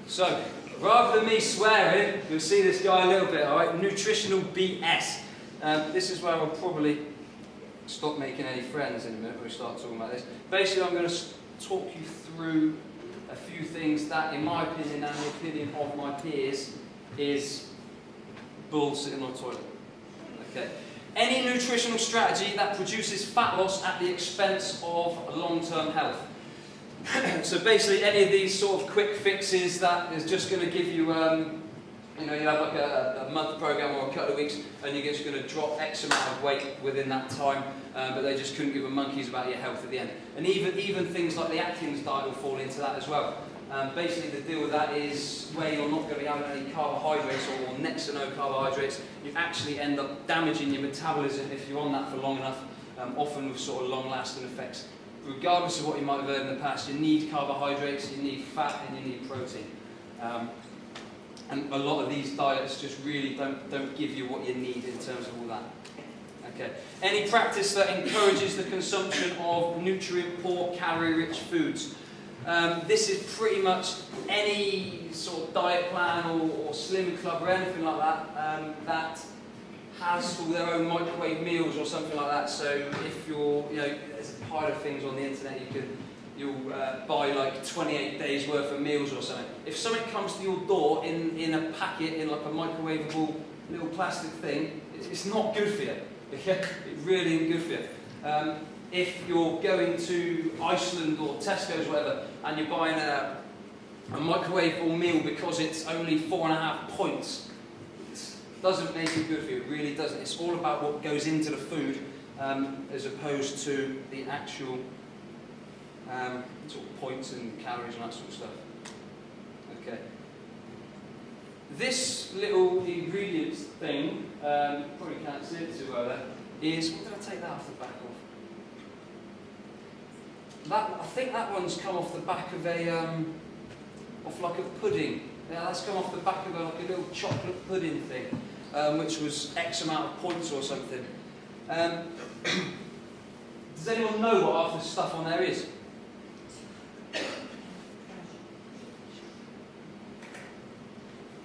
So, rather than me swearing, you'll see this guy a little bit, alright? Nutritional BS. This is where I'll probably stop making any friends in a minute when we start talking about this. Basically, I'm going to talk you through a few things that, in my opinion and the opinion of my peers, is bull sitting on a toilet. Okay. Any nutritional strategy that produces fat loss at the expense of long-term health. So basically, any of these sort of quick fixes that is just going to give you, you have like a month program or a couple of weeks, and you're just going to drop X amount of weight within that time, but they just couldn't give a monkeys about your health at the end. And even things like the Atkins diet will fall into that as well. Basically, the deal with that is where you're not going to be having any carbohydrates or next to no carbohydrates, you actually end up damaging your metabolism if you're on that for long enough, often with sort of long-lasting effects. Regardless of what you might have heard in the past, you need carbohydrates, you need fat, and you need protein. And a lot of these diets just really don't give you what you need in terms of all that. Okay. Any practice that encourages the consumption of nutrient-poor, calorie-rich foods. This is pretty much any sort of diet plan or slim club or anything like that that has all their own microwave meals or something like that. So if you're, there's a pile of things on the internet you'll buy like 28 days worth of meals or something. If something comes to your door in a packet, in like a microwavable little plastic thing, it's not good for you. Okay? It really isn't good for you. If you're going to Iceland or Tesco's or whatever, and you're buying a microwavable meal because it's only 4.5 points, it doesn't make it good for you. It really doesn't. It's all about what goes into the food as opposed to the actual sort of points and calories and that sort of stuff. Okay. This little ingredients thing, probably can't see it too well there, is, what did I take that off the back of? I think that one's come off the back of off like a pudding. Yeah, that's come off the back of like a little chocolate pudding thing, which was X amount of points or something. Does anyone know what half the stuff on there is?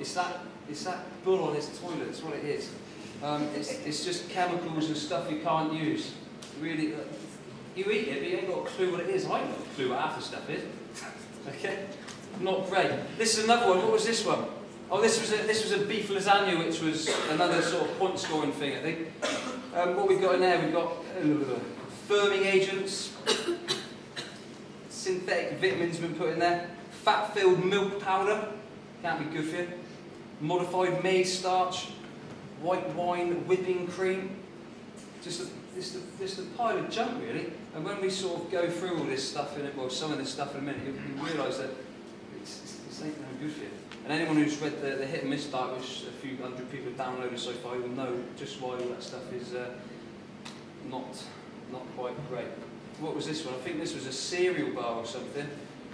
It's that bull on his toilet. That's what it is. It's just chemicals and stuff you can't use. Really. You eat it, but you ain't got a clue what it is. I ain't got a clue what half the stuff is. Okay? Not great. This is another one. What was this one? Oh, this was a beef lasagna, which was another sort of point scoring thing, I think. What we've got in there, we've got firming agents, synthetic vitamins been put in there, fat-filled milk powder, can't be good for you, modified maize starch, white wine whipping cream, just a pile of junk really. And when we sort of go through all this stuff in it, well, some of this stuff in a minute, you realise that this ain't no good for you. And anyone who's read the Hit and Miss diet, which a few hundred people have downloaded so far, will know just why all that stuff is not quite great. What was this one? I think this was a cereal bar or something,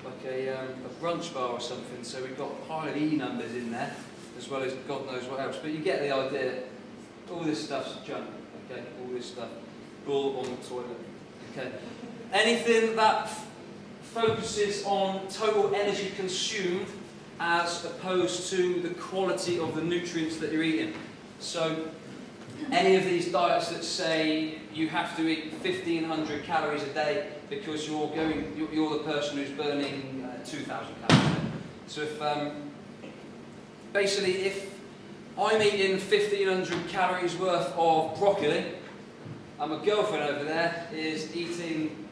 like a brunch bar or something. So we've got a pile of E numbers in there, as well as God knows what else. But you get the idea. All this stuff's junk. Okay, all this stuff. Bull on the toilet. Okay. Anything that focuses on total energy consumed as opposed to the quality of the nutrients that you're eating. So any of these diets that say you have to eat 1,500 calories a day because you're the person who's burning 2,000 calories a day. So if I'm eating 1,500 calories worth of broccoli, and my girlfriend over there is eating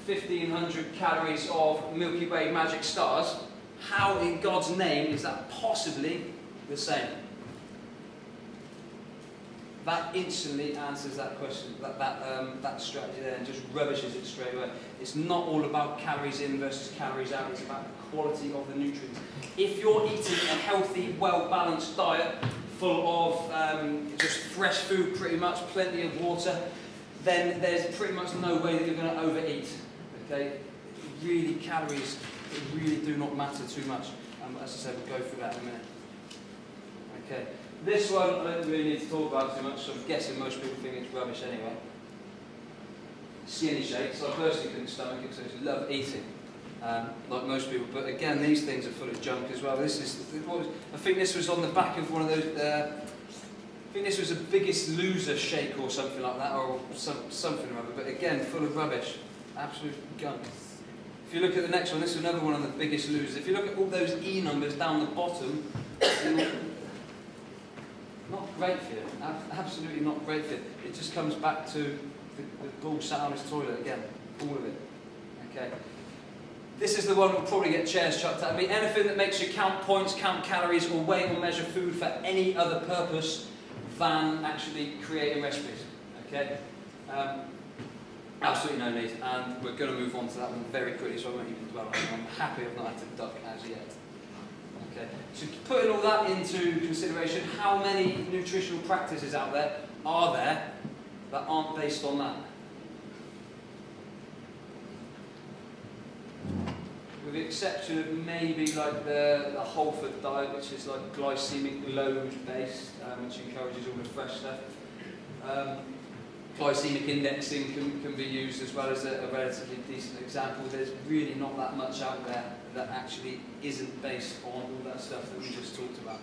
1,500 calories of Milky Way Magic Stars, how in God's name is that possibly the same? That instantly answers that question, that strategy there, and just rubbishes it straight away. It's not all about calories in versus calories out, it's about the quality of the nutrients. If you're eating a healthy, well-balanced diet, full of just fresh food pretty much, plenty of water, then there's pretty much no way that you're going to overeat. Okay? Really, calories really do not matter too much. As I said, we'll go through that in a minute. Okay. This one I don't really need to talk about too much, so I'm guessing most people think it's rubbish anyway. Skinny shakes. I personally couldn't stomach it, so I just love eating. like most people. But again, these things are full of junk as well. This is, I think this was on the back of one of those. I think this was a Biggest Loser shake or something like that, or something or other. But again, full of rubbish, absolute gunk. If you look at the next one, this is another one of the Biggest Losers. If you look at all those E numbers down the bottom, not great for you. Absolutely not great for you. It just comes back to the bull sat on his toilet again, all of it. Okay. This is the one that will probably get chairs chucked at me. Anything that makes you count points, count calories, or weigh or measure food for any other purpose than actually creating recipes. Okay. Absolutely no need, and we're going to move on to that one very quickly, so I won't even dwell on it. I'm happy I've not had to duck as yet. Okay, so putting all that into consideration, how many nutritional practices out there are there that aren't based on that? With the exception of maybe like the whole food diet, which is like glycemic load based, which encourages all the fresh stuff. Glycemic indexing can be used as well as a relatively decent example. There's really not that much out there that actually isn't based on all that stuff that we just talked about.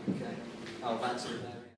Okay, I'll answer it there.